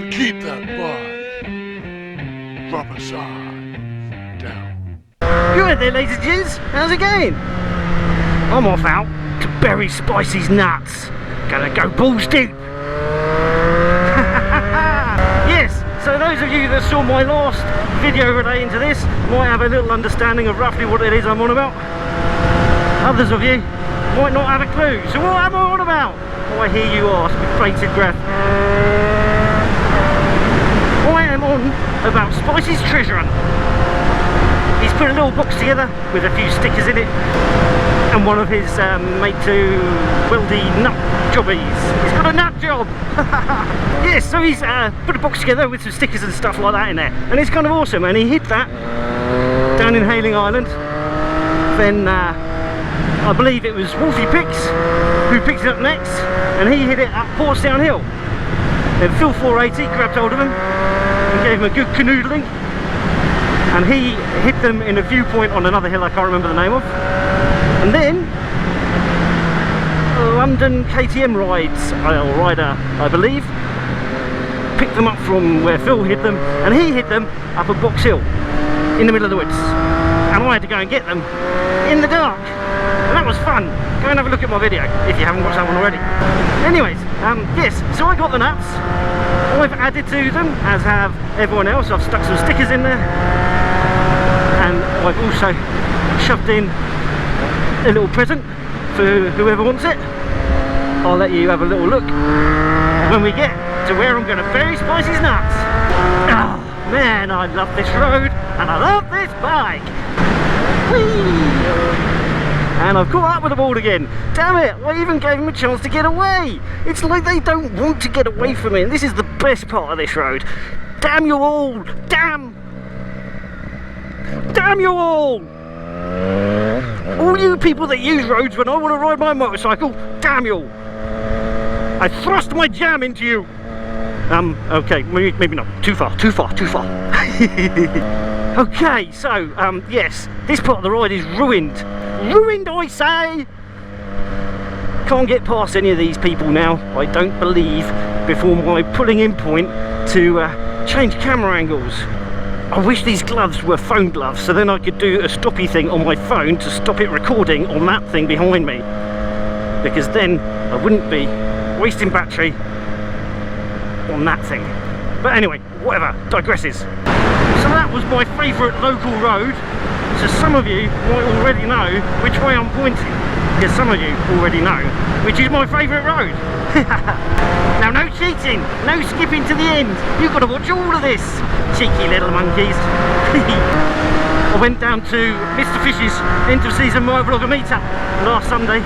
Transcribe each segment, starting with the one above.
Keep that vibe. Rubber side down. Good there, ladies and gents. How's it going? I'm off out to bury Spicy's nuts. Gonna go balls deep. Yes, so those of you that saw my last video relating to this might have a little understanding of roughly what it is I'm on about. Others of you might not have a clue. So what am I on about? Oh, I hear you ask with bated breath. I am on about Spicy's treasure hunt. He's put a little box together with a few stickers in it and one of his made to weldy nut jobbies. He's got a nut job! Yes, so he's put a box together with some stickers and stuff like that in there, and it's kind of awesome. And he hid that down in Hailing Island. Then I believe it was Wolfie Pics who picked it up next, and he hid it at Portsdown Hill. Then Phil 480 grabbed hold of him and gave him a good canoodling, and he hid them in a viewpoint on another hill I can't remember the name of. And then London KTM Rider, I believe, picked them up from where Phil hid them, and he hid them up at Box Hill in the middle of the woods, and I had to go and get them in the dark, and that was fun. Go and have a look at my video if you haven't watched that one already. Anyways, yes, so I got the nuts. I've added to them, as have everyone else. I've stuck some stickers in there, and I've also shoved in a little present for whoever wants it. I'll let you have a little look when we get to where I'm going to bury Spicy's nuts. Oh man, I love this road and I love this bike. Whee! And I've caught up with them all again. Damn it, I even gave them a chance to get away. It's like they don't want to get away from it. This is the best part of this road. Damn you all! Damn! Damn you all! All you people that use roads when I want to ride my motorcycle, damn you! I thrust my jam into you! Okay, maybe not. Too far. Okay, so, yes, this part of the ride is ruined. Ruined, I say! Can't get past any of these people now, I don't believe, before my pulling in point to change camera angles. I wish these gloves were phone gloves, so then I could do a stoppy thing on my phone to stop it recording on that thing behind me, because then I wouldn't be wasting battery on that thing. But anyway, whatever, digresses. So that was my favourite local road. So some of you might already know which way I'm pointing, because some of you already know which is my favourite road. Now no cheating, no skipping to the end, you've got to watch all of this, cheeky little monkeys. I went down to Mr. Fish's end of season Motovlogger meetup last Sunday,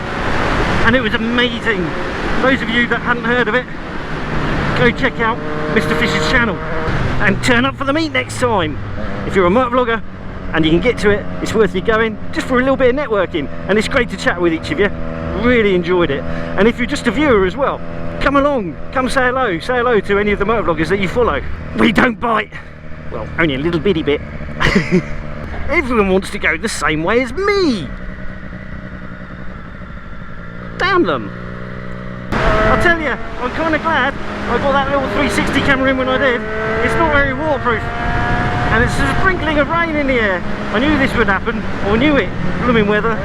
and it was amazing. Those of you that hadn't heard of it, go check out Mr. Fish's channel and turn up for the meet next time. If you're a motovlogger and you can get to it, it's worth you going, just for a little bit of networking, and it's great to chat with each of you. Really enjoyed it. And if you're just a viewer as well, come along, come say hello to any of the motovloggers that you follow. We don't bite, well, only a little bitty bit. Everyone wants to go the same way as me. Damn them. I'll tell you, I'm kind of glad I got that little 360 camera in when I did. It's not very waterproof, and it's a sprinkling of rain in the air. I knew this would happen, or knew it, blooming weather.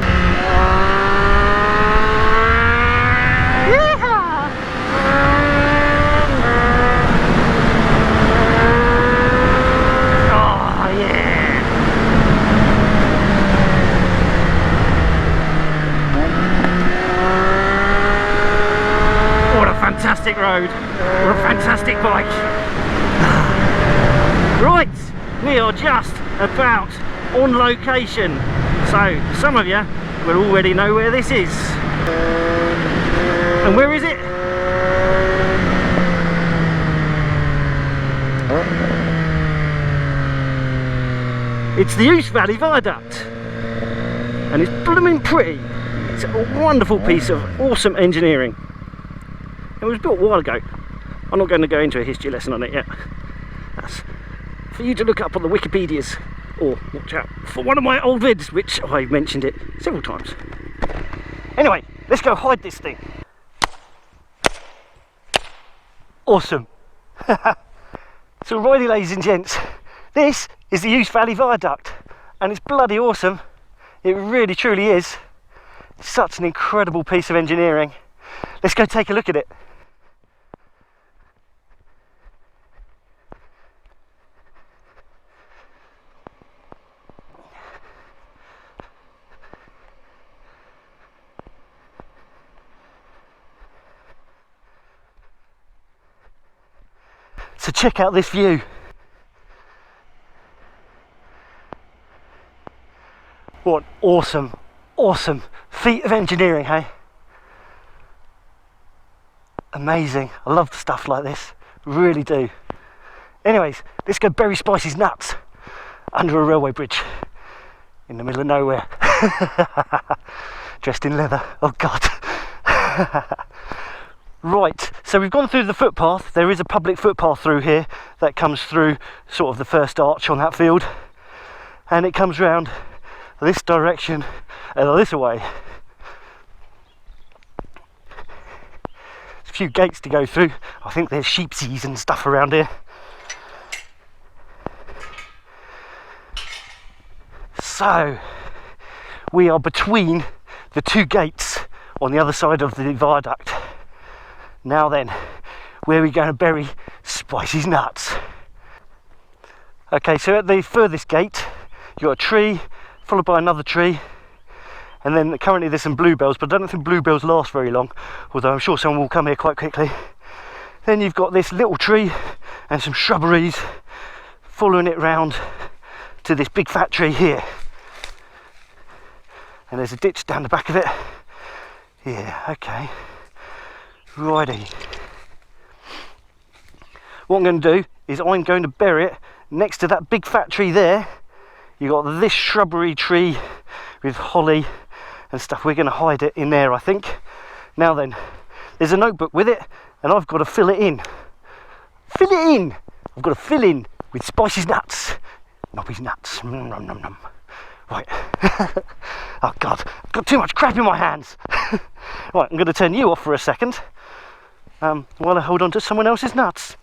Fantastic road, or a fantastic bike. Right, we are just about on location, so some of you will already know where this is. And where is it? It's the Ouse Valley Viaduct, and it's blooming pretty. It's a wonderful piece of awesome engineering. It was built a while ago. I'm not going to go into a history lesson on it yet. That's for you to look up on the Wikipedias, or watch out for one of my old vids, which I mentioned it several times. Anyway, let's go hide this thing. Awesome. So righty, ladies and gents, this is the Euse Valley Viaduct, and it's bloody awesome. It really truly is. Such an incredible piece of engineering. Let's go take a look at it. So check out this view. What awesome, awesome feat of engineering, hey? Amazing. I love stuff like this, really do. Anyways, let's go bury Spicy's nuts under a railway bridge in the middle of nowhere. Dressed in leather, oh God. Right, so we've gone through the footpath. There is a public footpath through here that comes through sort of the first arch on that field, and it comes round this direction and this way. There's a few gates to go through. I think there's sheepsies and stuff around here. So we are between the two gates on the other side of the viaduct. Now then, where are we going to bury Spicy's nuts? Okay, so at the furthest gate, you've got a tree, followed by another tree, and then currently there's some bluebells, but I don't think bluebells last very long, although I'm sure someone will come here quite quickly. Then you've got this little tree and some shrubberies, following it round to this big fat tree here. And there's a ditch down the back of it. Yeah, okay. Righty. What I'm going to do is I'm going to bury it next to that big fat tree there. You've got this shrubbery tree with holly and stuff. We're going to hide it in there, I think. Now then, there's a notebook with it, and I've got to fill it in. Fill it in! I've got to fill in with Spicy's nuts. Nobby's nuts. Nom, nom, nom. Right. Oh God, I've got too much crap in my hands. Right, I'm going to turn you off for a second while I hold on to someone else's nuts.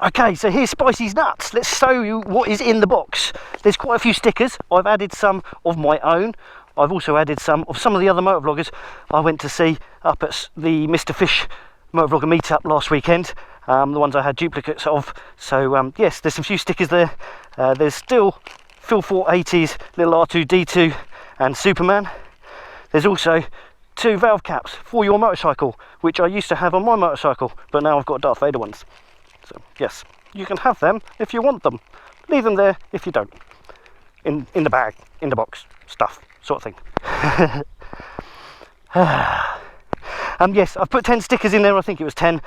Okay, so here's Spicy's nuts. Let's show you what is in the box. There's quite a few stickers. I've added some of my own. I've also added some of the other motovloggers I went to see up at the Mr. Fish Motovlogger meetup last weekend. The ones I had duplicates of. So yes, there's some few stickers there. There's still Phil 480's little R2D2 and Superman. There's also 2 valve caps for your motorcycle, which I used to have on my motorcycle, but now I've got Darth Vader ones. So yes, you can have them if you want them. Leave them there if you don't. In the bag, in the box, stuff, sort of thing. Yes, I've put 10 stickers in there. I think it was 10.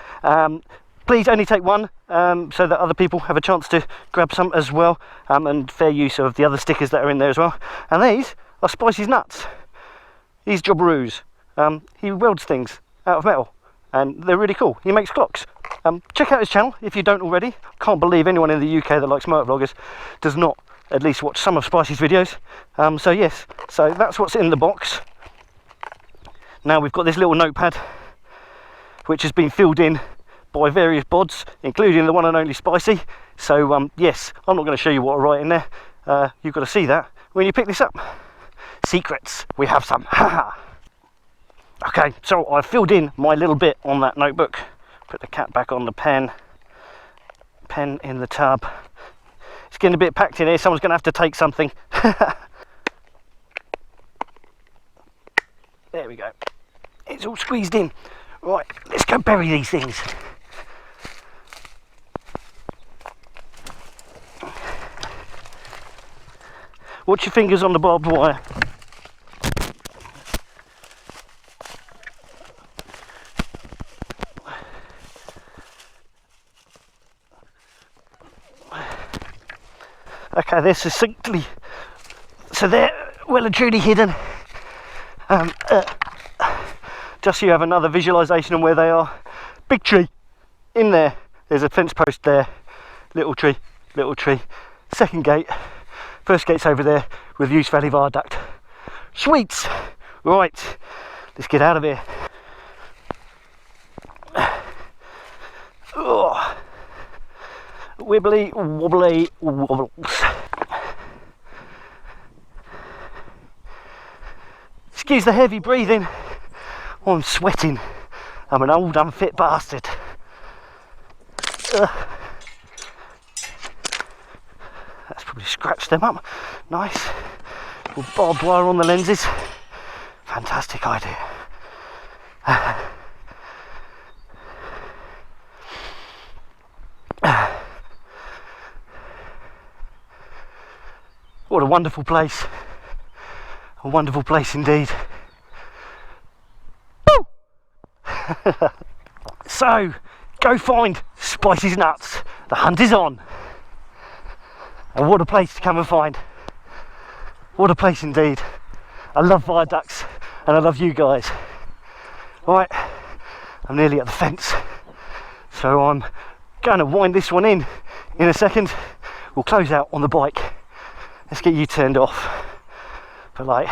Please only take one, so that other people have a chance to grab some as well, and fair use of the other stickers that are in there as well. And these are Spicy's nuts. These jobberoos. He welds things out of metal, and they're really cool. He makes clocks. Check out his channel if you don't already. Can't believe anyone in the UK that likes motovloggers does not at least watch some of Spicy's videos. So yes, so that's what's in the box. Now we've got this little notepad which has been filled in by various bods, including the one and only Spicy. So yes, I'm not going to show you what I write in there. You've got to see that when you pick this up. Secrets, we have some. Okay, so I've filled in my little bit on that notebook. Put the cap back on the pen in the tub. It's getting a bit packed in here. Someone's going to have to take something. There we go. It's all squeezed in. Right, let's go bury these things. Watch your fingers on the barbed wire. Okay, they're succinctly, so they're well and truly hidden. Just so you have another visualisation on where they are. Big tree in there. There's a fence post there. Little tree, little tree. Second gate. First gate's over there with Euse Valley Viaduct. Sweets. Right, let's get out of here. Oh. wibbly wobbly wobbles. Excuse the heavy breathing. Oh, I'm sweating. I'm an old unfit bastard. That's probably scratched them up. Nice. Little barbed wire on the lenses. Fantastic idea. What a wonderful place. A wonderful place indeed. So, go find Spicy's nuts. The hunt is on. And what a place to come and find. What a place indeed. I love viaducts and I love you guys. Right, I'm nearly at the fence. So I'm going to wind this one in a second. We'll close out on the bike. Let's get you turned off. But like,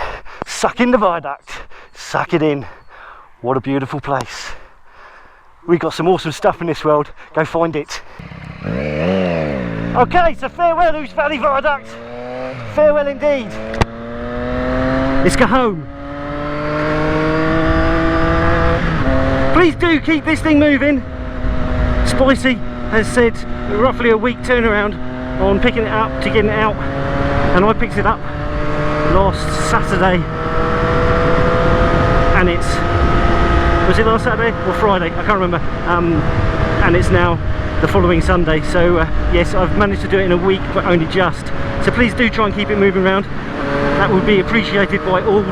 suck in the viaduct, suck it in. What a beautiful place. We've got some awesome stuff in this world. Go find it. Okay, so farewell Ouse Valley Viaduct. Farewell indeed. Let's go home. Please do keep this thing moving. Spicy has said roughly a week turnaround on picking it up to getting it out, and I picked it up last Saturday, and was it last Saturday or Friday? I can't remember. And it's now the following Sunday. So yes, I've managed to do it in a week, but only just. So please do try and keep it moving around. That would be appreciated by all,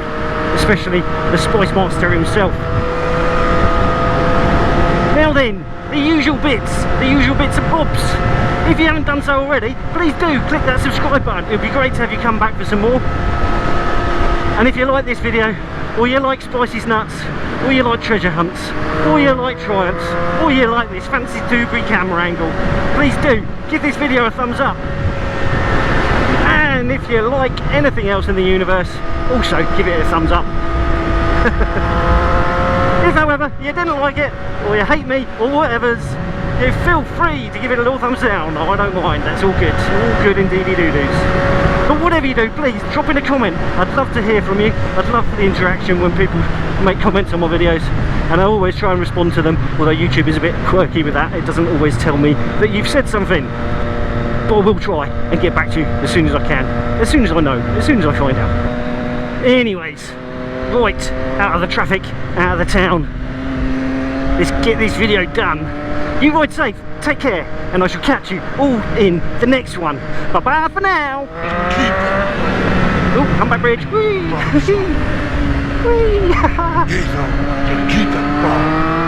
especially the Spice Master himself. Now then, the usual bits and bobs. If you haven't done so already, please do click that subscribe button. It would be great to have you come back for some more. And if you like this video, or you like Spicy's nuts, or you like treasure hunts, or you like triumphs, or you like this fancy Dewberry camera angle, please do give this video a thumbs up. And if you like anything else in the universe, also give it a thumbs up. If however you didn't like it, or you hate me, or whatever's, you feel free to give it a little thumbs down. No, I don't mind, that's all good. All good indeedy doo-doos. But whatever you do, please drop in a comment. I'd love to hear from you. I'd love the interaction when people make comments on my videos, and I always try and respond to them, although YouTube is a bit quirky with that. It doesn't always tell me that you've said something. But I will try and get back to you as soon as I can, as soon as I know, as soon as I find out. Anyways, right, out of the traffic, out of the town. Let's get this video done. You ride safe, take care, and I shall catch you all in the next one. Bye bye for now. Oh, come back, bridge. Whee! Whee! Keep it.